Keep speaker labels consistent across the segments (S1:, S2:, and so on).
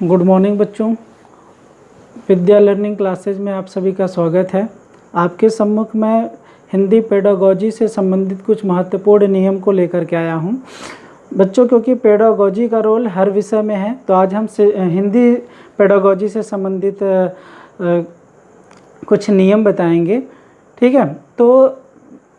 S1: Good morning बच्चों। विद्या learning classes में आप सभी का स्वागत है। आपके सम्मुख मैं हिंदी पेडागोजी से संबंधित कुछ महत्वपूर्ण नियम को लेकर के आया हूं। बच्चों, क्योंकि पेडागोजी का रोल हर विषय में है, तो आज हम हिंदी पेडागोजी से संबंधित कुछ नियम बताएंगे। ठीक है, तो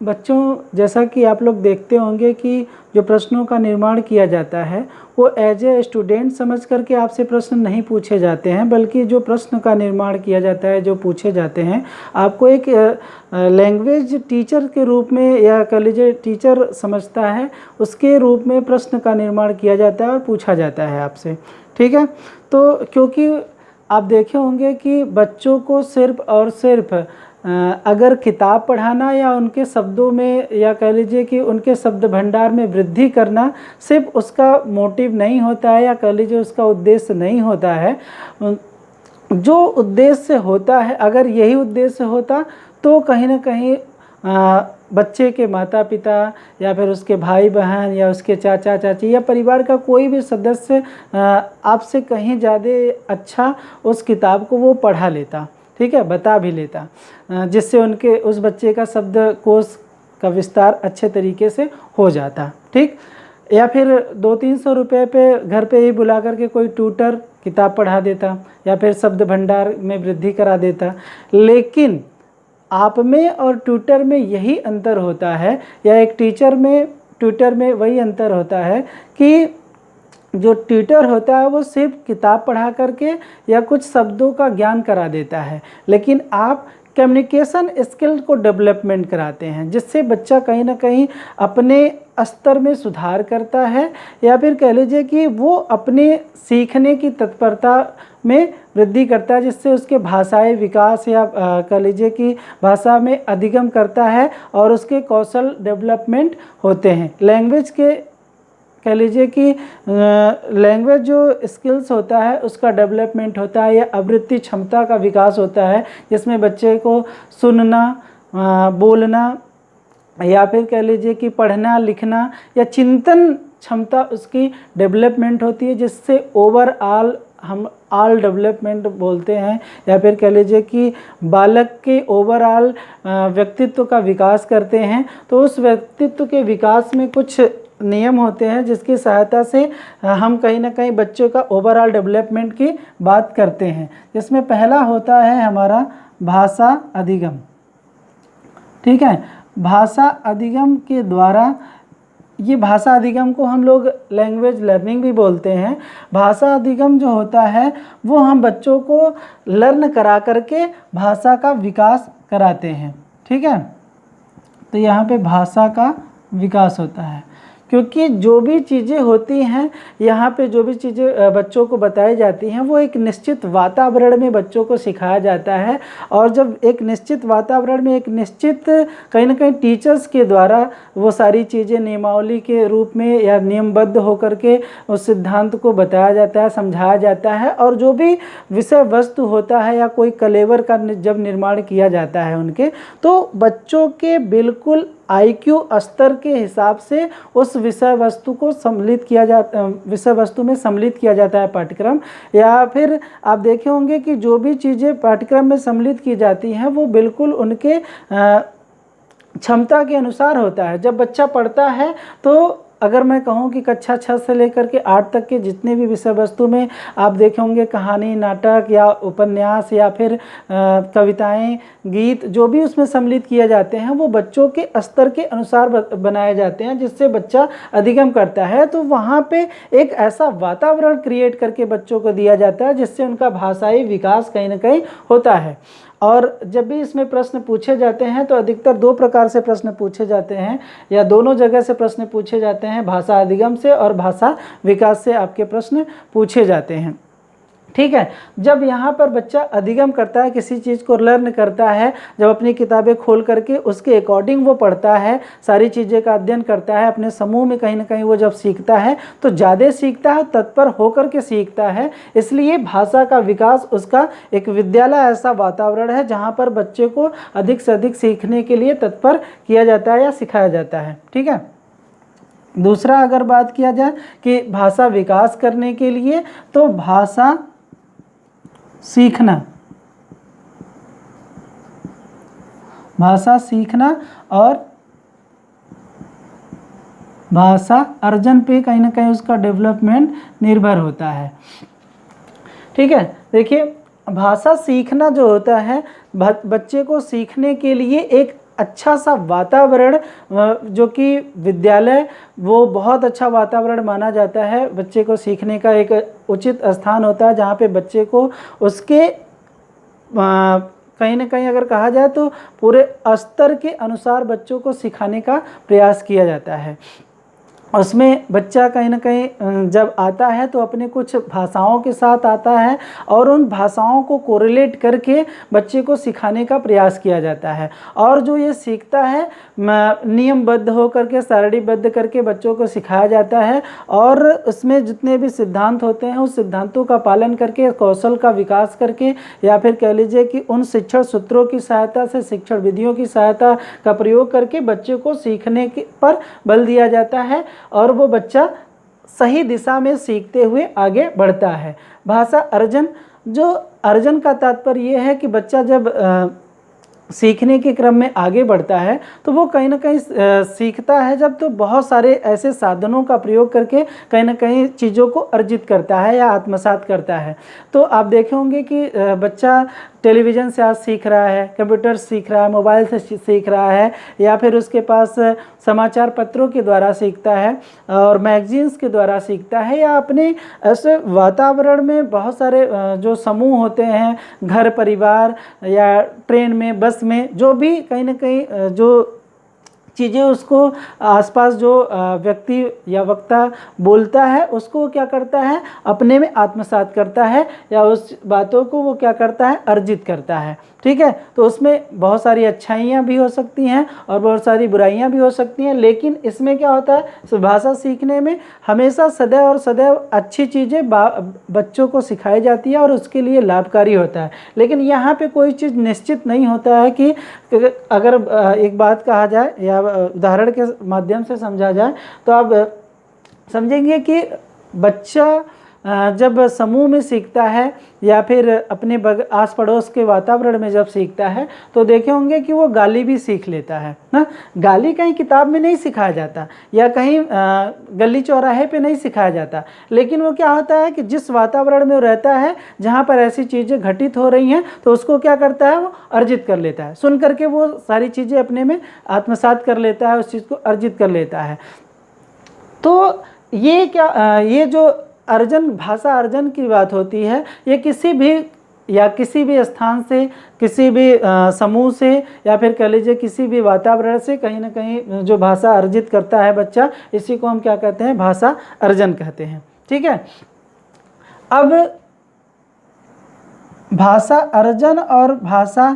S1: बच्चों, जैसा कि आप लोग देखते होंगे कि जो प्रश्नों का निर्माण किया जाता है वो एज ए स्टूडेंट समझ करके आपसे प्रश्न नहीं पूछे जाते हैं, बल्कि जो प्रश्न का निर्माण किया जाता है, जो पूछे जाते हैं, आपको एक लैंग्वेज टीचर के रूप में, या कह लीजिए टीचर समझता है, उसके रूप में प्रश्न का निर्माण किया जाता है और पूछा जाता है आपसे। ठीक है, तो क्योंकि आप देखे होंगे कि बच्चों को सिर्फ और सिर्फ अगर किताब पढ़ाना या उनके शब्दों में, या कह लीजिए कि उनके शब्द भंडार में वृद्धि करना सिर्फ उसका मोटिव नहीं होता है, या कह लीजिए उसका उद्देश्य नहीं होता है। जो उद्देश्य होता है, अगर यही उद्देश्य होता तो कहीं ना कहीं बच्चे के माता पिता या फिर उसके भाई बहन या उसके चाचा चाची या परिवार का कोई भी सदस्य आपसे कहीं ज़्यादा अच्छा उस किताब को वो पढ़ा लेता। ठीक है, बता भी लेता, जिससे उनके उस बच्चे का शब्दकोश का विस्तार अच्छे तरीके से हो जाता। ठीक, या फिर 200-300 रुपये पे घर पे ही बुला करके कोई ट्यूटर किताब पढ़ा देता, या फिर शब्द भंडार में वृद्धि करा देता। लेकिन आप में और ट्यूटर में यही अंतर होता है, या एक टीचर में ट्यूटर में वही अंतर होता है कि जो ट्यूटर होता है वो सिर्फ किताब पढ़ा करके या कुछ शब्दों का ज्ञान करा देता है, लेकिन आप कम्युनिकेशन स्किल को डेवलपमेंट कराते हैं, जिससे बच्चा कहीं ना कहीं अपने स्तर में सुधार करता है, या फिर कह लीजिए कि वो अपने सीखने की तत्परता में वृद्धि करता है, जिससे उसके भाषाई विकास या कह लीजिए कि भाषा में अधिगम करता है और उसके कौशल डेवलपमेंट होते हैं। लैंग्वेज के कह लीजिए कि लैंग्वेज जो स्किल्स होता है उसका डेवलपमेंट होता है, या आवृत्ति क्षमता का विकास होता है, जिसमें बच्चे को सुनना, बोलना, या फिर कह लीजिए कि पढ़ना लिखना या चिंतन क्षमता उसकी डेवलपमेंट होती है, जिससे ओवरऑल हम ऑल डेवलपमेंट बोलते हैं, या फिर कह लीजिए कि बालक के ओवरऑल व्यक्तित्व का विकास करते हैं। तो उस व्यक्तित्व के विकास में कुछ नियम होते हैं जिसकी सहायता से हम कहीं ना कहीं बच्चों का ओवरऑल डेवलपमेंट की बात करते हैं, जिसमें पहला होता है हमारा भाषा अधिगम। ठीक है, भाषा अधिगम के द्वारा, ये भाषा अधिगम को हम लोग लैंग्वेज लर्निंग भी बोलते हैं। भाषा अधिगम जो होता है वो हम बच्चों को लर्न करा करके भाषा का विकास कराते हैं। ठीक है, तो यहाँ पे भाषा का विकास होता है, क्योंकि जो भी चीज़ें होती हैं यहाँ पे, जो भी चीज़ें बच्चों को बताई जाती हैं वो एक निश्चित वातावरण में बच्चों को सिखाया जाता है। और जब एक निश्चित वातावरण में एक निश्चित कहीं ना कहीं टीचर्स के द्वारा वो सारी चीज़ें नियमावली के रूप में या नियमबद्ध होकर के उस सिद्धांत को बताया जाता है, समझाया जाता है, और जो भी विषय वस्तु होता है या कोई कलेवर का जब निर्माण किया जाता है उनके, तो बच्चों के बिल्कुल IQ स्तर के हिसाब से उस विषय वस्तु को सम्मिलित किया जाता, विषय वस्तु में सम्मिलित किया जाता है पाठ्यक्रम। या फिर आप देखे होंगे कि जो भी चीज़ें पाठ्यक्रम में सम्मिलित की जाती हैं वो बिल्कुल उनके क्षमता के अनुसार होता है। जब बच्चा पढ़ता है तो अगर मैं कहूँ कि कक्षा 6 से लेकर के 8 तक के जितने भी विषय वस्तु में आप देखे होंगे, कहानी, नाटक या उपन्यास या फिर कविताएं, गीत, जो भी उसमें सम्मिलित किए जाते हैं वो बच्चों के स्तर के अनुसार बनाए जाते हैं, जिससे बच्चा अधिगम करता है। तो वहाँ पे एक ऐसा वातावरण क्रिएट करके बच्चों को दिया जाता है जिससे उनका भाषाई विकास कहीं ना कहीं होता है। और जब भी इसमें प्रश्न पूछे जाते हैं तो अधिकतर 2 प्रकार से प्रश्न पूछे जाते हैं, या दोनों जगह से प्रश्न पूछे जाते हैं, भाषा अधिगम से और भाषा विकास से आपके प्रश्न पूछे जाते हैं। ठीक है, जब यहाँ पर बच्चा अधिगम करता है, किसी चीज़ को लर्न करता है, जब अपनी किताबें खोल करके उसके अकॉर्डिंग वो पढ़ता है, सारी चीज़ें का अध्ययन करता है, अपने समूह में कहीं ना कहीं वो जब सीखता है तो ज़्यादा सीखता है, तत्पर होकर के सीखता है। इसलिए भाषा का विकास, उसका एक विद्यालय ऐसा वातावरण है जहाँ पर बच्चे को अधिक से अधिक सीखने के लिए तत्पर किया जाता है या सिखाया जाता है। ठीक है, दूसरा अगर बात किया जाए कि भाषा विकास करने के लिए, तो भाषा सीखना, भाषा सीखना और भाषा अर्जन पे कहीं ना कहीं उसका डेवलपमेंट निर्भर होता है। ठीक है, देखिए भाषा सीखना जो होता है, बच्चे को सीखने के लिए एक अच्छा सा वातावरण, जो कि विद्यालय वो बहुत अच्छा वातावरण माना जाता है। बच्चे को सीखने का एक उचित स्थान होता है जहाँ पे बच्चे को उसके कहीं ना कहीं अगर कहा जाए तो पूरे स्तर के अनुसार बच्चों को सिखाने का प्रयास किया जाता है। उसमें बच्चा कहीं ना कहीं जब आता है तो अपने कुछ भाषाओं के साथ आता है और उन भाषाओं को कोरिलेट करके बच्चे को सिखाने का प्रयास किया जाता है। और जो ये सीखता है नियमबद्ध हो करके, सारणीबद्ध करके बच्चों को सिखाया जाता है और उसमें जितने भी सिद्धांत होते हैं उस सिद्धांतों का पालन करके, कौशल का विकास करके, या फिर कह लीजिए कि उन शिक्षण सूत्रों की सहायता से, शिक्षण विधियों की सहायता का प्रयोग करके बच्चे को सीखने के पर बल दिया जाता है और वो बच्चा सही दिशा में सीखते हुए आगे बढ़ता है। भाषा अर्जन, जो अर्जन का तात्पर्य ये है कि बच्चा जब सीखने के क्रम में आगे बढ़ता है तो वो कहीं ना कहीं सीखता है जब, तो बहुत सारे ऐसे साधनों का प्रयोग करके कहीं ना कहीं चीज़ों को अर्जित करता है या आत्मसात करता है। तो आप देखे होंगे कि बच्चा टेलीविज़न से आज सीख रहा है, कंप्यूटर सीख रहा है, मोबाइल से सीख रहा है, या फिर उसके पास समाचार पत्रों के द्वारा सीखता है और मैगजीन्स के द्वारा सीखता है, या अपने ऐसे वातावरण में बहुत सारे जो समूह होते हैं, घर परिवार या ट्रेन में, बस में, जो भी कहीं ना कहीं जो चीज़ें उसको आसपास जो व्यक्ति या वक्ता बोलता है उसको क्या करता है, अपने में आत्मसात करता है या उस बातों को वो क्या करता है, अर्जित करता है। ठीक है, तो उसमें बहुत सारी अच्छाइयाँ भी हो सकती हैं और बहुत सारी बुराइयाँ भी हो सकती हैं, लेकिन इसमें क्या होता है, भाषा सीखने में हमेशा सदैव और सदैव अच्छी चीज़ें बच्चों को सिखाई जाती है और उसके लिए लाभकारी होता है। लेकिन यहाँ पे कोई चीज़ निश्चित नहीं होता है कि अगर एक बात कहा जाए या उदाहरण के माध्यम से समझा जाए तो आप समझेंगे कि बच्चा जब समूह में सीखता है या फिर अपने आस पड़ोस के वातावरण में जब सीखता है तो देखे होंगे कि वो गाली भी सीख लेता है ना। गाली कहीं किताब में नहीं सिखाया जाता या कहीं गली चौराहे पे नहीं सिखाया जाता, लेकिन वो क्या होता है कि जिस वातावरण में वो रहता है जहाँ पर ऐसी चीज़ें घटित हो रही हैं तो उसको क्या करता है, वो अर्जित कर लेता है, सुन करके वो सारी चीज़ें अपने में आत्मसात कर लेता है, उस चीज़ को अर्जित कर लेता है। तो ये क्या ये जो अर्जन, भाषा अर्जन की बात होती है, ये किसी भी स्थान से, किसी भी समूह से या फिर कह लीजिए किसी भी वातावरण से कहीं ना कहीं जो भाषा अर्जित करता है बच्चा, इसी को हम क्या कहते हैं, भाषा अर्जन कहते हैं। ठीक है, अब भाषा अर्जन और भाषा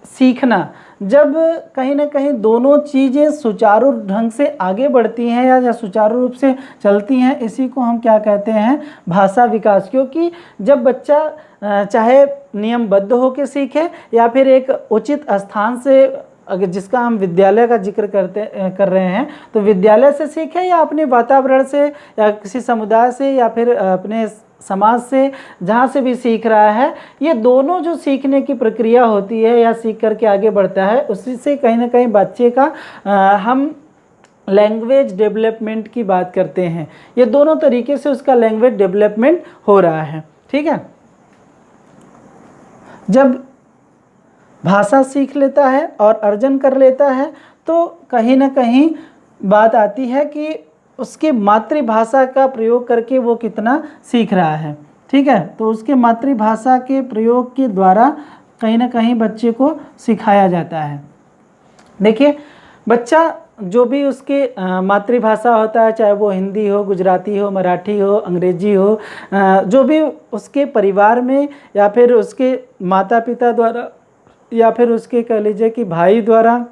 S1: सीखना, जब कहीं ना कहीं दोनों चीज़ें सुचारू ढंग से आगे बढ़ती हैं या सुचारू रूप से चलती हैं, इसी को हम क्या कहते हैं, भाषा विकास। क्योंकि जब बच्चा चाहे नियमबद्ध होकर सीखे या फिर एक उचित स्थान से, अगर जिसका हम विद्यालय का जिक्र कर रहे हैं, तो विद्यालय से सीखे या अपने वातावरण से या किसी समुदाय से या फिर अपने समाज से, जहाँ से भी सीख रहा है, ये दोनों जो सीखने की प्रक्रिया होती है या सीख करके आगे बढ़ता है, उसी से कहीं ना कहीं बच्चे का हम लैंग्वेज डेवलपमेंट की बात करते हैं। ये दोनों तरीके से उसका लैंग्वेज डेवलपमेंट हो रहा है। ठीक है, जब भाषा सीख लेता है और अर्जन कर लेता है तो कहीं ना कहीं बात आती है कि उसके मातृभाषा का प्रयोग करके वो कितना सीख रहा है। ठीक है, तो उसके मातृभाषा के प्रयोग के द्वारा कहीं ना कहीं बच्चे को सिखाया जाता है। देखिए, बच्चा जो भी उसके मातृभाषा होता है, चाहे वो हिंदी हो, गुजराती हो, मराठी हो, अंग्रेजी हो, जो भी उसके परिवार में या फिर उसके माता पिता द्वारा या फिर उसके कह लीजिए कि भाई द्वारा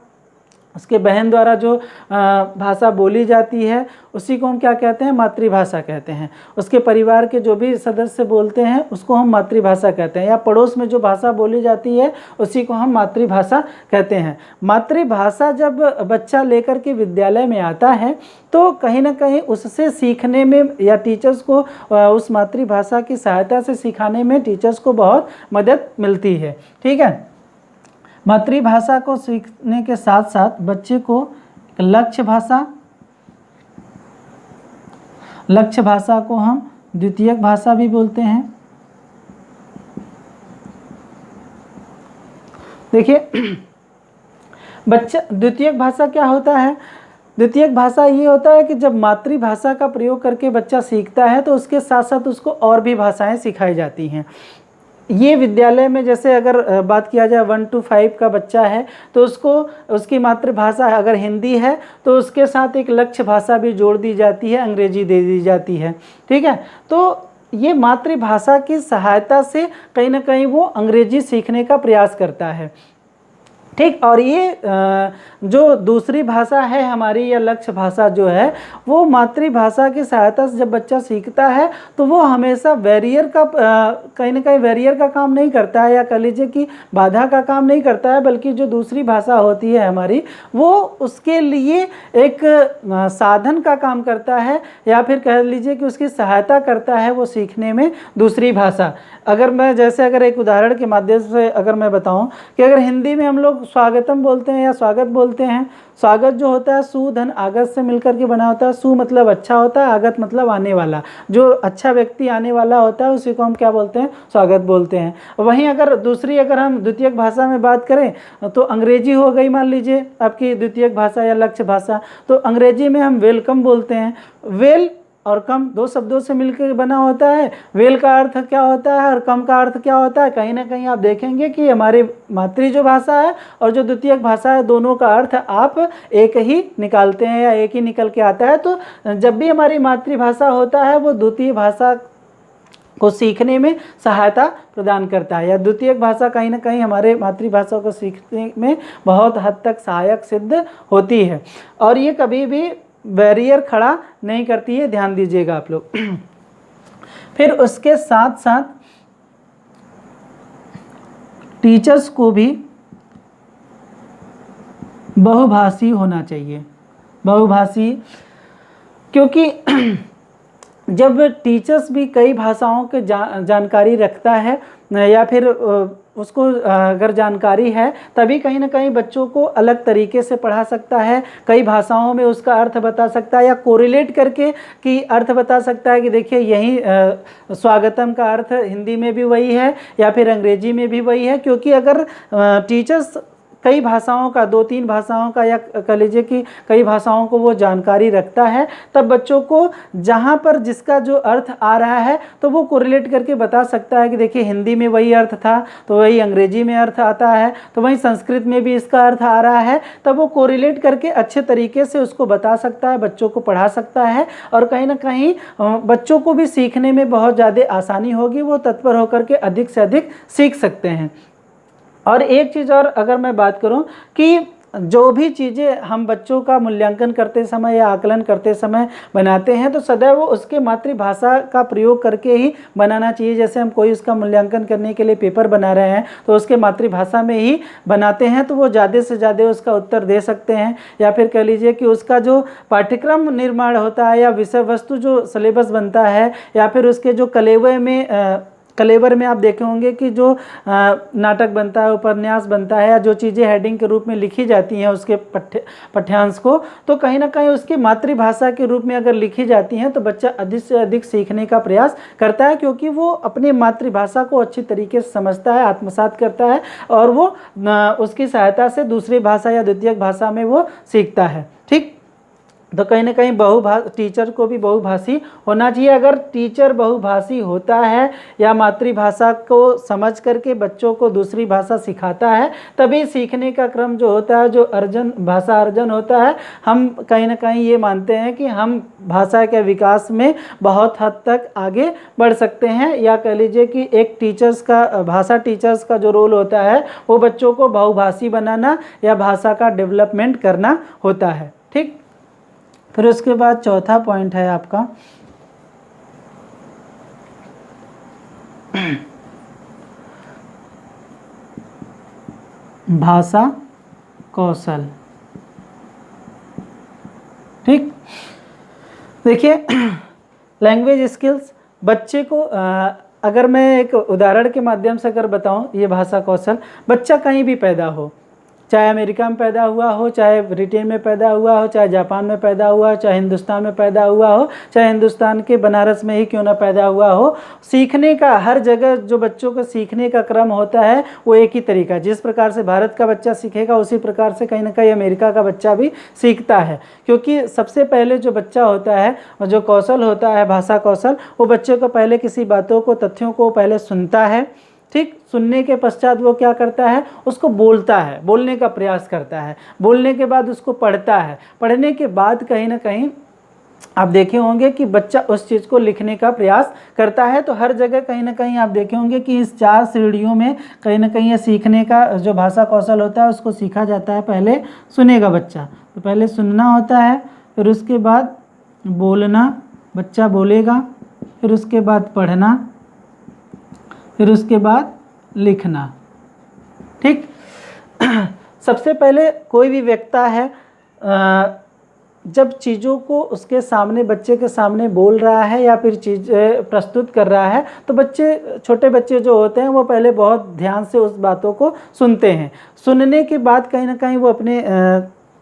S1: उसके बहन द्वारा जो भाषा बोली जाती है उसी को हम क्या कहते हैं, मातृभाषा कहते हैं। उसके परिवार के जो भी सदस्य बोलते हैं उसको हम मातृभाषा कहते हैं, या पड़ोस में जो भाषा बोली जाती है उसी को हम मातृभाषा कहते हैं। मातृभाषा जब बच्चा लेकर के विद्यालय में आता है तो कहीं ना कहीं उससे सीखने में या टीचर्स को उस मातृभाषा की सहायता से सिखाने में टीचर्स को बहुत मदद मिलती है। ठीक है, मातृभाषा को सीखने के साथ साथ बच्चे को लक्ष्य भाषा को हम द्वितीयक भाषा भी बोलते हैं। देखिए बच्चा, द्वितीयक भाषा क्या होता है? द्वितीयक भाषा ये होता है कि जब मातृभाषा का प्रयोग करके बच्चा सीखता है तो उसके साथ साथ उसको और भी भाषाएं सिखाई जाती हैं। ये विद्यालय में जैसे अगर बात किया जाए 1 to 5 का बच्चा है तो उसको उसकी मातृभाषा अगर हिंदी है तो उसके साथ एक लक्ष्य भाषा भी जोड़ दी जाती है, अंग्रेजी दे दी जाती है। ठीक है, तो ये मातृभाषा की सहायता से कहीं ना कहीं वो अंग्रेजी सीखने का प्रयास करता है। ठीक, और ये जो दूसरी भाषा है हमारी या लक्ष्य भाषा जो है वो मातृभाषा की सहायता से जब बच्चा सीखता है तो वो हमेशा बैरियर का कहीं ना कहीं बैरियर का काम नहीं करता है, या कह लीजिए कि बाधा का काम नहीं करता है, बल्कि जो दूसरी भाषा होती है हमारी वो उसके लिए एक साधन का काम करता है, या फिर कह लीजिए कि उसकी सहायता करता है वो सीखने में दूसरी भाषा। अगर मैं जैसे अगर एक उदाहरण के माध्यम से अगर मैं बताऊं कि अगर हिंदी में हम लोग स्वागतम बोलते हैं या स्वागत बोलते हैं, स्वागत जो होता है सु धन आगत से मिलकर के बना होता है। सु मतलब अच्छा होता है, आगत मतलब आने वाला, जो अच्छा व्यक्ति आने वाला होता है उसी को हम क्या बोलते हैं, स्वागत बोलते हैं। वहीं अगर दूसरी अगर हम द्वितीयक भाषा में बात करें तो अंग्रेजी हो गई, मान लीजिए आपकी द्वितीयक भाषा या लक्ष्य भाषा, तो अंग्रेजी में हम वेलकम बोलते हैं। वेल और कम दो शब्दों से मिलकर बना होता है। वेल का अर्थ क्या होता है और कम का अर्थ क्या होता है? कहीं ना कहीं आप देखेंगे कि हमारी मातृ जो भाषा है और जो द्वितीयक भाषा है दोनों का अर्थ आप एक ही निकालते हैं या एक ही निकल के आता है। तो जब भी हमारी मातृभाषा होता है वो द्वितीय भाषा को सीखने में सहायता प्रदान करता है, या द्वितीयक भाषा कहीं ना कहीं हमारे मातृभाषा को सीखने में बहुत हद तक सहायक सिद्ध होती है, और ये कभी भी बैरियर खड़ा नहीं करती है, ध्यान दीजिएगा आप लोग। फिर उसके साथ साथ टीचर्स को भी बहुभाषी होना चाहिए। बहुभाषी क्योंकि जब टीचर्स भी कई भाषाओं के जानकारी रखता है या फिर उसको अगर जानकारी है तभी कहीं ना कहीं बच्चों को अलग तरीके से पढ़ा सकता है, कई भाषाओं में उसका अर्थ बता सकता है या कोरिलेट करके कि अर्थ बता सकता है कि देखिए यही स्वागतम का अर्थ हिंदी में भी वही है या फिर अंग्रेजी में भी वही है। क्योंकि अगर टीचर्स कई भाषाओं का, 2-3 भाषाओं का या कह लीजिए कि कई भाषाओं को वो जानकारी रखता है, तब बच्चों को जहाँ पर जिसका जो अर्थ आ रहा है तो वो कोरिलेट करके बता सकता है कि देखिए हिंदी में वही अर्थ था तो वही अंग्रेजी में अर्थ आता है, तो वही संस्कृत में भी इसका अर्थ आ रहा है। तब वो कोरिलेट करके अच्छे तरीके से उसको बता सकता है, बच्चों को पढ़ा सकता है, और कहीं ना कहीं बच्चों को भी सीखने में बहुत ज़्यादा आसानी होगी, वो तत्पर होकर के अधिक से अधिक सीख सकते हैं। और एक चीज़ और अगर मैं बात करूं कि जो भी चीज़ें हम बच्चों का मूल्यांकन करते समय या आकलन करते समय बनाते हैं तो सदैव उसके मातृभाषा का प्रयोग करके ही बनाना चाहिए। जैसे हम कोई उसका मूल्यांकन करने के लिए पेपर बना रहे हैं तो उसके मातृभाषा में ही बनाते हैं तो वो ज़्यादा से ज़्यादा उसका उत्तर दे सकते हैं। या फिर कह लीजिए कि उसका जो पाठ्यक्रम निर्माण होता है या विषय वस्तु जो सिलेबस बनता है या फिर उसके जो कलेवर में आप देखे होंगे कि जो नाटक बनता है, उपन्यास बनता है, या जो चीज़ें हेडिंग के रूप में लिखी जाती हैं उसके पाठ्यांश को, तो कहीं ना कहीं उसकी मातृभाषा के रूप में अगर लिखी जाती हैं तो बच्चा अधिक से अधिक सीखने का प्रयास करता है, क्योंकि वो अपनी मातृभाषा को अच्छी तरीके से समझता है, आत्मसात करता है, और वो उसकी सहायता से दूसरी भाषा या द्वितीयक भाषा में वो सीखता है। ठीक, तो कहीं ना कहीं टीचर को भी बहुभाषी होना चाहिए। अगर टीचर बहुभाषी होता है या मातृभाषा को समझ करके बच्चों को दूसरी भाषा सिखाता है, तभी सीखने का क्रम जो होता है, जो भाषा अर्जन होता है, हम कहीं ना कहीं ये मानते हैं कि हम भाषा के विकास में बहुत हद तक आगे बढ़ सकते हैं। या कह लीजिए कि एक भाषा टीचर्स का जो रोल होता है वो बच्चों को बहुभाषी बनाना या भाषा का डेवलपमेंट करना होता है। ठीक, फिर उसके बाद चौथा पॉइंट है आपका भाषा कौशल। ठीक, देखिए लैंग्वेज स्किल्स बच्चे को अगर मैं एक उदाहरण के माध्यम से अगर बताऊं, ये भाषा कौशल बच्चा कहीं भी पैदा हो, चाहे अमेरिका में पैदा हुआ हो, चाहे ब्रिटेन में पैदा हुआ हो, चाहे जापान में पैदा हुआ हो, चाहे हिंदुस्तान में पैदा हुआ हो, चाहे हिंदुस्तान के बनारस में ही क्यों ना पैदा हुआ हो, सीखने का हर जगह जो बच्चों को सीखने का क्रम होता है वो एक ही तरीका। जिस प्रकार से भारत का बच्चा सीखेगा उसी प्रकार से कहीं ना कहीं अमेरिका का बच्चा भी सीखता है। क्योंकि सबसे पहले जो बच्चा होता है, जो कौशल होता है भाषा कौशल, वो बच्चे को पहले किसी बातों को, तथ्यों को पहले सुनता है। ठीक, सुनने के पश्चात वो क्या करता है, उसको बोलता है, बोलने का प्रयास करता है, बोलने के बाद उसको पढ़ता है, पढ़ने के बाद कहीं ना कहीं आप देखे होंगे कि बच्चा उस चीज़ को लिखने का प्रयास करता है। तो हर जगह कहीं ना कहीं आप देखे होंगे कि इस 4 सीढ़ियों में कहीं ना कहीं ये सीखने का जो भाषा कौशल होता है उसको सीखा जाता है। पहले सुनेगा बच्चा, तो पहले सुनना होता है, फिर उसके बाद बोलना, बच्चा बोलेगा, फिर उसके बाद पढ़ना, फिर उसके बाद लिखना। ठीक, सबसे पहले कोई भी व्यक्ति है जब चीज़ों को उसके सामने, बच्चे के सामने बोल रहा है या फिर चीज़ प्रस्तुत कर रहा है, तो छोटे बच्चे जो होते हैं वो पहले बहुत ध्यान से उस बातों को सुनते हैं। सुनने के बाद कहीं ना कहीं वो अपने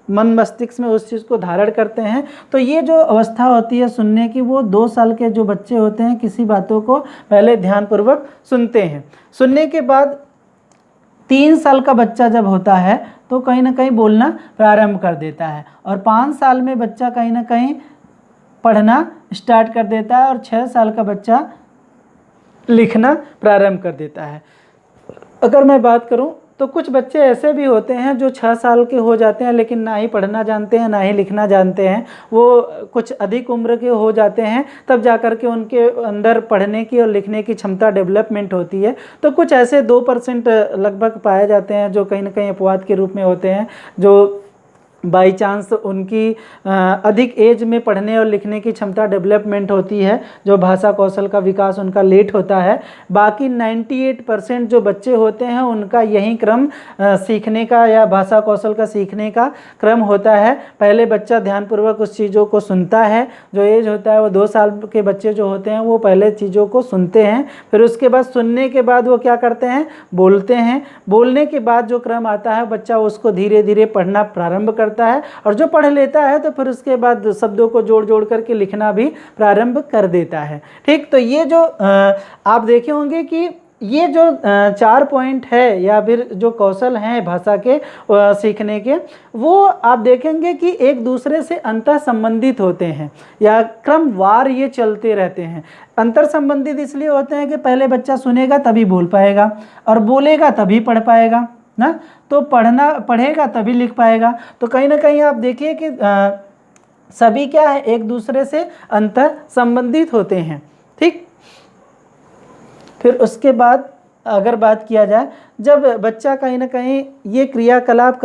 S1: मन मस्तिष्क में उस चीज़ को धारण करते हैं। तो ये जो अवस्था होती है सुनने की, वो 2 साल के जो बच्चे होते हैं किसी बातों को पहले ध्यानपूर्वक सुनते हैं। सुनने के बाद 3 साल का बच्चा जब होता है तो कहीं ना कहीं बोलना प्रारंभ कर देता है, और 5 साल में बच्चा कहीं ना कहीं पढ़ना स्टार्ट कर देता है, और 6 साल का बच्चा लिखना प्रारंभ कर देता है। अगर मैं बात करूं तो कुछ बच्चे ऐसे भी होते हैं जो 6 साल के हो जाते हैं लेकिन ना ही पढ़ना जानते हैं ना ही लिखना जानते हैं। वो कुछ अधिक उम्र के हो जाते हैं तब जाकर के उनके अंदर पढ़ने की और लिखने की क्षमता डेवलपमेंट होती है। तो कुछ ऐसे 2% लगभग पाए जाते हैं जो कहीं ना कहीं अपवाद के रूप में होते हैं, जो बाई चांस उनकी अधिक एज में पढ़ने और लिखने की क्षमता डेवलपमेंट होती है, जो भाषा कौशल का विकास उनका लेट होता है। बाकी 98% जो बच्चे होते हैं उनका यही क्रम सीखने का या भाषा कौशल का सीखने का क्रम होता है। पहले बच्चा ध्यानपूर्वक उस चीज़ों को सुनता है। जो एज होता है वो 2 साल के बच्चे जो होते हैं वो पहले चीज़ों को सुनते हैं, फिर उसके बाद सुनने के बाद वो क्या करते हैं, बोलते हैं। बोलने के बाद जो क्रम आता है बच्चा उसको धीरे धीरे पढ़ना प्रारंभ करता है, और जो पढ़ लेता है तो फिर उसके बाद शब्दों को जोड़ जोड़ करके लिखना भी प्रारंभ कर देता है। ठीक, तो ये जो आप देखे होंगे कि ये जो 4 पॉइंट है या फिर जो कौशल हैं भाषा के सीखने के, वो आप देखेंगे कि एक दूसरे से अंतः संबंधित होते हैं या क्रमवार ये चलते रहते हैं। अंतर संबंधित इसलिए होते हैं कि पहले बच्चा सुनेगा तभी बोल पाएगा, और बोलेगा तभी पढ़ पाएगा ना, तो पढ़ेगा तभी लिख पाएगा। तो कहीं ना कहीं आप देखिए कि सभी क्या है, एक दूसरे से अंतर संबंधित होते हैं। ठीक, फिर उसके बाद अगर बात किया जाए, जब बच्चा कहीं ना कहीं ये क्रियाकलाप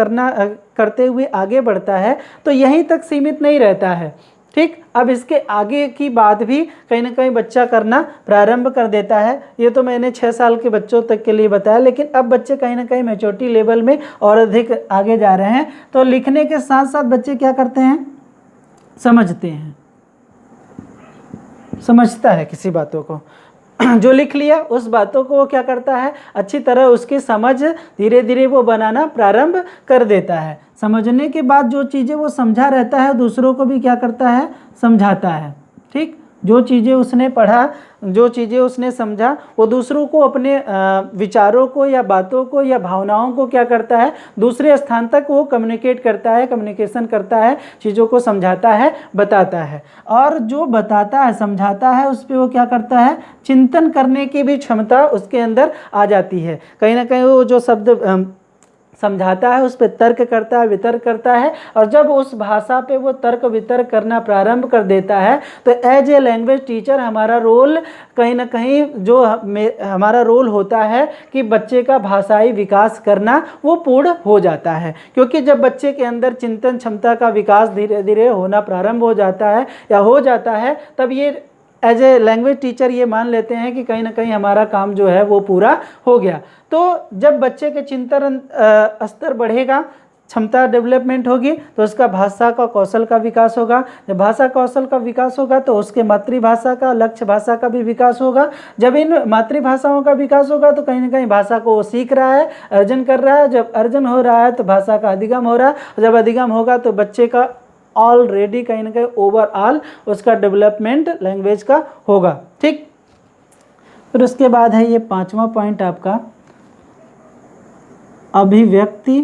S1: करते हुए आगे बढ़ता है तो यहीं तक सीमित नहीं रहता है। ठीक, अब इसके आगे की बात भी कहीं ना कहीं बच्चा करना प्रारंभ कर देता है। ये तो मैंने 6 साल के बच्चों तक के लिए बताया, लेकिन अब बच्चे कहीं ना कहीं मैच्योरिटी लेवल में और अधिक आगे जा रहे हैं। तो लिखने के साथ साथ बच्चे क्या करते हैं, समझते हैं, समझता है किसी बातों को। जो लिख लिया उस बातों को वो क्या करता है, अच्छी तरह उसकी समझ धीरे धीरे वो बनाना प्रारंभ कर देता है। समझने के बाद जो चीज़ें वो समझा रहता है दूसरों को भी क्या करता है, समझाता है। ठीक, जो चीज़ें उसने पढ़ा, जो चीज़ें उसने समझा, वो दूसरों को अपने विचारों को या बातों को या भावनाओं को क्या करता है, दूसरे स्थान तक वो कम्युनिकेट करता है, कम्युनिकेशन करता है, चीज़ों को समझाता है, बताता है। और जो बताता है, समझाता है, उस पर वो क्या करता है, चिंतन करने की भी क्षमता उसके अंदर आ जाती है। कहीं ना कहीं वो जो शब्द समझाता है उस पर तर्क करता है, वितर्क करता है, और जब उस भाषा पे वो तर्क वितर्क करना प्रारंभ कर देता है तो एज ए लैंग्वेज टीचर हमारा रोल कहीं ना कहीं जो हमारा रोल होता है कि बच्चे का भाषाई विकास करना वो पूर्ण हो जाता है। क्योंकि जब बच्चे के अंदर चिंतन क्षमता का विकास धीरे धीरे होना प्रारंभ हो जाता है या हो जाता है, तब ये एज ए लैंग्वेज टीचर ये मान लेते हैं कि कहीं ना कहीं हमारा काम जो है वो पूरा हो गया। तो जब बच्चे के चिंतन स्तर बढ़ेगा, क्षमता डेवलपमेंट होगी, तो उसका भाषा का कौशल का विकास होगा। जब भाषा कौशल का विकास होगा तो उसके मातृभाषा का, लक्ष्य भाषा का भी विकास होगा। जब इन मातृभाषाओं का विकास होगा तो कहीं ना कहीं भाषा को वो सीख रहा है, अर्जन कर रहा है। जब अर्जन हो रहा है तो भाषा का अधिगम हो रहा है। जब अधिगम होगा तो बच्चे का ऑलरेडी कहीं ना कहीं ओवरऑल उसका डेवलपमेंट लैंग्वेज का होगा। ठीक, फिर उसके बाद है ये 5वां पॉइंट आपका अभिव्यक्ति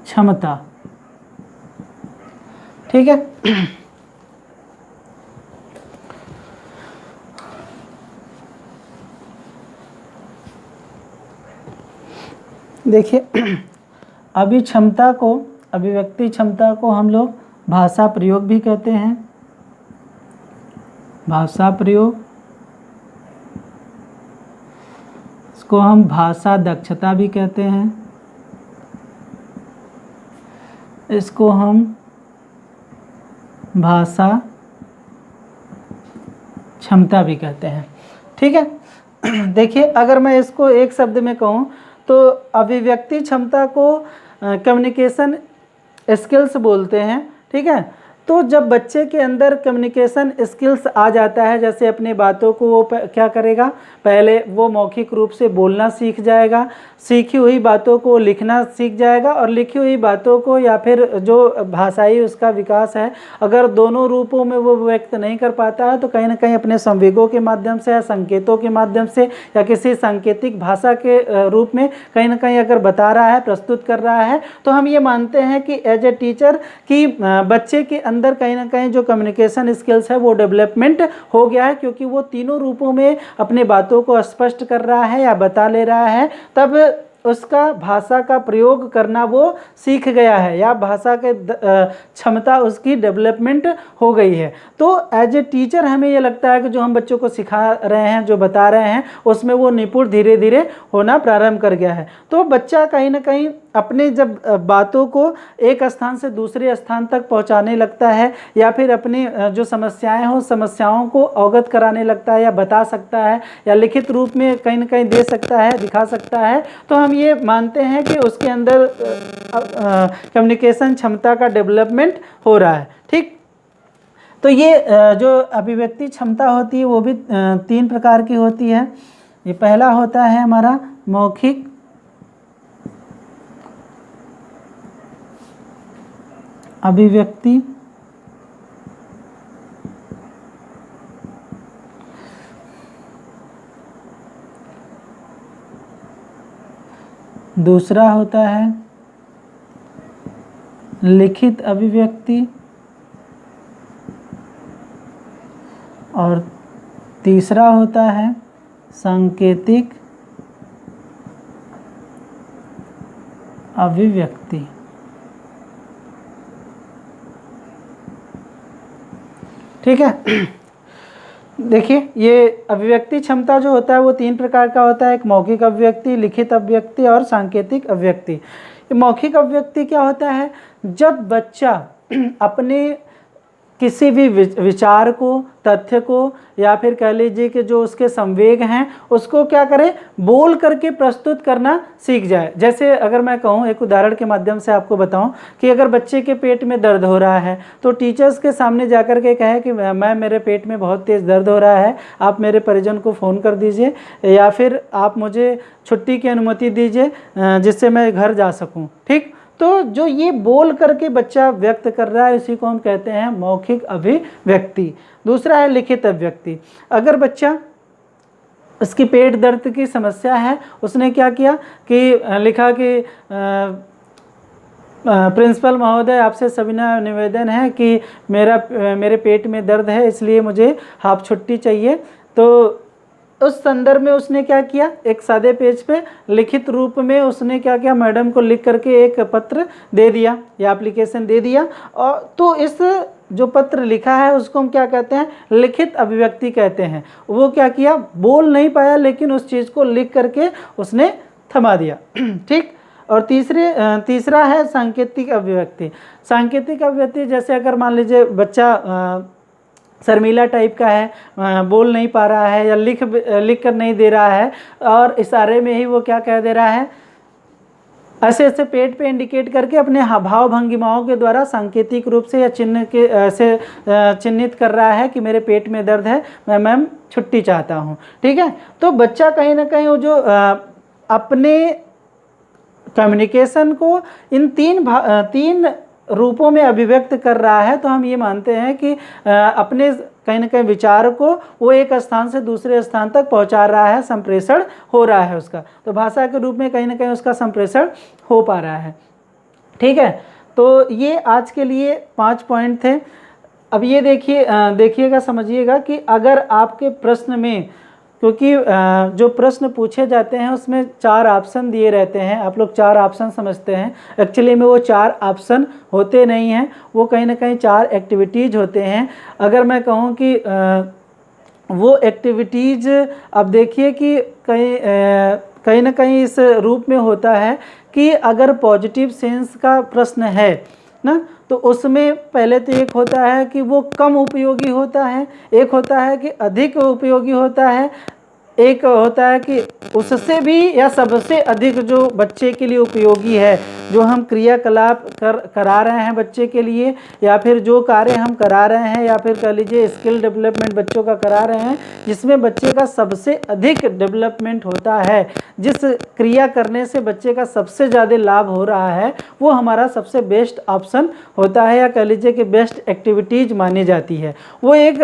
S1: क्षमता। ठीक है, देखिए अभिव्यक्ति क्षमता को हम लोग भाषा प्रयोग भी कहते हैं। भाषा प्रयोग, इसको हम भाषा दक्षता भी कहते हैं, इसको हम भाषा क्षमता भी कहते हैं। ठीक है, देखिए अगर मैं इसको एक शब्द में कहूँ तो अभिव्यक्ति क्षमता को कम्युनिकेशन स्किल्स बोलते हैं। ठीक है, तो जब बच्चे के अंदर कम्युनिकेशन स्किल्स आ जाता है, जैसे अपनी बातों को वो क्या करेगा, पहले वो मौखिक रूप से बोलना सीख जाएगा, सीखी हुई बातों को लिखना सीख जाएगा, और लिखी हुई बातों को या फिर जो भाषाई उसका विकास है, अगर दोनों रूपों में वो व्यक्त नहीं कर पाता है तो कहीं ना कहीं अपने संवेगों के माध्यम से या संकेतों के माध्यम से या किसी सांकेतिक भाषा के रूप में कहीं ना कहीं अगर बता रहा है, प्रस्तुत कर रहा है, तो हम ये मानते हैं कि एज ए टीचर कि बच्चे के अंदर कहीं ना कहीं जो कम्युनिकेशन स्किल्स है वो डेवलपमेंट हो गया है, क्योंकि वो तीनों रूपों में अपने बातों को स्पष्ट कर रहा है या बता ले रहा है। तब उसका भाषा का प्रयोग करना वो सीख गया है या भाषा के क्षमता उसकी डेवलपमेंट हो गई है। तो एज ए टीचर हमें ये लगता है कि जो हम बच्चों को सिखा रहे हैं, जो बता रहे हैं, उसमें वो निपुण धीरे धीरे होना प्रारंभ कर गया है। तो बच्चा कहीं ना कहीं अपने जब बातों को एक स्थान से दूसरे स्थान तक पहुंचाने लगता है या फिर अपनी जो समस्याएं हो समस्याओं को अवगत कराने लगता है या बता सकता है या लिखित रूप में कहीं ना कहीं दे सकता है, दिखा सकता है, तो हम ये मानते हैं कि उसके अंदर कम्युनिकेशन क्षमता का डेवलपमेंट हो रहा है। ठीक, तो ये जो अभिव्यक्ति क्षमता होती है वो भी 3 प्रकार की होती है। ये पहला होता है हमारा मौखिक अभिव्यक्ति, दूसरा होता है लिखित अभिव्यक्ति, और तीसरा होता है सांकेतिक अभिव्यक्ति। ठीक है, देखिए ये अभिव्यक्ति क्षमता जो होता है वो 3 प्रकार का होता है। एक मौखिक अभिव्यक्ति, लिखित अभिव्यक्ति और सांकेतिक अभिव्यक्ति। मौखिक अभिव्यक्ति क्या होता है, जब बच्चा अपने किसी भी विचार को, तथ्य को या फिर कह लीजिए कि जो उसके संवेग हैं उसको क्या करे, बोल करके प्रस्तुत करना सीख जाए। जैसे अगर मैं कहूँ, एक उदाहरण के माध्यम से आपको बताऊँ कि अगर बच्चे के पेट में दर्द हो रहा है तो टीचर्स के सामने जाकर के कहे कि मैम मेरे पेट में बहुत तेज़ दर्द हो रहा है, आप मेरे परिजन को फ़ोन कर दीजिए या फिर आप मुझे छुट्टी की अनुमति दीजिए जिससे मैं घर जा सकूँ। ठीक, तो जो ये बोल करके बच्चा व्यक्त कर रहा है इसी को हम कहते हैं मौखिक अभिव्यक्ति। दूसरा है लिखित अभिव्यक्ति। अगर बच्चा उसकी पेट दर्द की समस्या है, उसने क्या किया कि लिखा कि प्रिंसिपल महोदय आपसे सविनय निवेदन है कि मेरे पेट में दर्द है इसलिए मुझे हाफ छुट्टी चाहिए। तो उस संदर्भ में उसने क्या किया, एक सादे पेज पे लिखित रूप में उसने क्या किया, मैडम को लिख करके एक पत्र दे दिया या एप्लीकेशन दे दिया। और तो इस जो पत्र लिखा है उसको हम क्या कहते हैं, लिखित अभिव्यक्ति कहते हैं। वो क्या किया, बोल नहीं पाया लेकिन उस चीज़ को लिख करके उसने थमा दिया। ठीक। और तीसरा है सांकेतिक अभिव्यक्ति। सांकेतिक अभिव्यक्ति जैसे अगर मान लीजिए बच्चा शर्मीला टाइप का है, बोल नहीं पा रहा है या लिख कर नहीं दे रहा है और इशारे में ही वो क्या कह दे रहा है, ऐसे ऐसे पेट पे इंडिकेट करके अपने भाव भंगिमाओं के द्वारा सांकेतिक रूप से या चिन्ह के ऐसे चिन्हित कर रहा है कि मेरे पेट में दर्द है, मैं मैम छुट्टी चाहता हूँ। ठीक है। तो बच्चा कहीं ना कहीं वो जो अपने कम्युनिकेशन को इन तीन रूपों में अभिव्यक्त कर रहा है, तो हम ये मानते हैं कि अपने कहीं ना कहीं विचार को वो एक स्थान से दूसरे स्थान तक पहुंचा रहा है, संप्रेषण हो रहा है उसका। तो भाषा के रूप में कहीं ना कहीं उसका संप्रेषण हो पा रहा है। ठीक है। तो ये आज के लिए 5 पॉइंट थे। अब ये देखिएगा, समझिएगा कि अगर आपके प्रश्न में, क्योंकि जो प्रश्न पूछे जाते हैं उसमें 4 ऑप्शन दिए रहते हैं, आप लोग 4 ऑप्शन समझते हैं, एक्चुअली में वो 4 ऑप्शन होते नहीं हैं, वो कहीं ना कहीं 4 एक्टिविटीज़ होते हैं। अगर मैं कहूँ कि वो एक्टिविटीज़ अब देखिए कि कहीं ना कहीं इस रूप में होता है कि अगर पॉजिटिव सेंस का प्रश्न है ना, तो उसमें पहले तो एक होता है कि वो कम उपयोगी होता है, एक होता है कि अधिक उपयोगी होता है, एक होता है कि उससे भी या सबसे अधिक जो बच्चे के लिए उपयोगी है, जो हम क्रियाकलाप करा रहे हैं बच्चे के लिए, या फिर जो कार्य हम करा रहे हैं, या फिर कह लीजिए स्किल डेवलपमेंट बच्चों का करा रहे हैं, जिसमें बच्चे का सबसे अधिक डेवलपमेंट होता है, जिस क्रिया करने से बच्चे का सबसे ज़्यादा लाभ हो रहा है, वो हमारा सबसे बेस्ट ऑप्शन होता है, या कह लीजिए कि बेस्ट एक्टिविटीज़ मानी जाती है। वो एक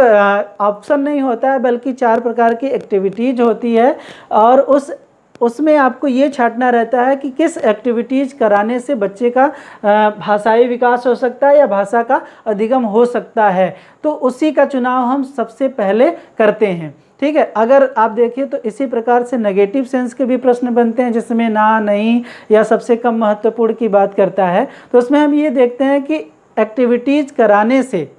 S1: ऑप्शन नहीं होता है बल्कि 4 प्रकार की एक्टिविटीज़ होती है, और उसमें आपको ये छांटना रहता है कि किस एक्टिविटीज़ कराने से बच्चे का भाषाई विकास हो सकता है या भाषा का अधिगम हो सकता है, तो उसी का चुनाव हम सबसे पहले करते हैं। ठीक है। अगर आप देखिए तो इसी प्रकार से नेगेटिव सेंस के भी प्रश्न बनते हैं, जिसमें ना, नहीं या सबसे कम महत्वपूर्ण की बात करता है। तो उसमें हम ये देखते हैं कि एक्टिविटीज़ कराने से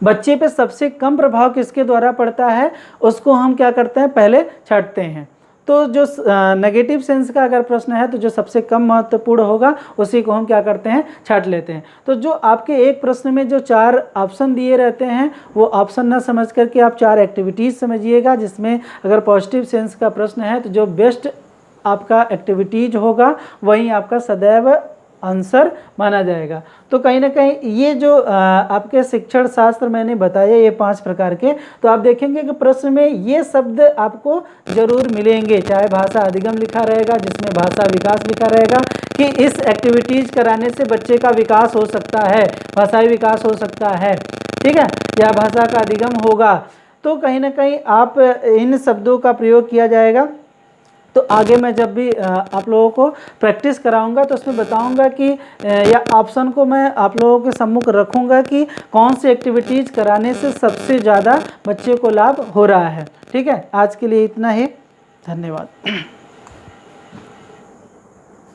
S1: बच्चे पे सबसे कम प्रभाव किसके द्वारा पड़ता है, उसको हम क्या करते हैं, पहले छांटते हैं। तो जो नेगेटिव सेंस का अगर प्रश्न है तो जो सबसे कम महत्वपूर्ण होगा उसी को हम क्या करते हैं, छांट लेते हैं। तो जो आपके एक प्रश्न में जो 4 ऑप्शन दिए रहते हैं, वो ऑप्शन ना समझ करके आप 4 एक्टिविटीज़ समझिएगा, जिसमें अगर पॉजिटिव सेंस का प्रश्न है तो जो बेस्ट आपका एक्टिविटीज़ होगा वही आपका सदैव आंसर माना जाएगा। तो कहीं ना कहीं ये जो आपके शिक्षण शास्त्र मैंने बताया, ये 5 प्रकार के, तो आप देखेंगे कि प्रश्न में ये शब्द आपको जरूर मिलेंगे, चाहे भाषा अधिगम लिखा रहेगा, जिसमें भाषा विकास लिखा रहेगा कि इस एक्टिविटीज़ कराने से बच्चे का विकास हो सकता है, भाषाई विकास हो सकता है। ठीक है। या भाषा का अधिगम होगा। तो कहीं ना कहीं आप इन शब्दों का प्रयोग किया जाएगा। तो आगे मैं जब भी आप लोगों को प्रैक्टिस कराऊंगा तो उसमें बताऊंगा कि या ऑप्शन को मैं आप लोगों के सम्मुख रखूंगा कि कौन सी एक्टिविटीज़ कराने से सबसे ज़्यादा बच्चे को लाभ हो रहा है। ठीक है। आज के लिए इतना ही। धन्यवाद।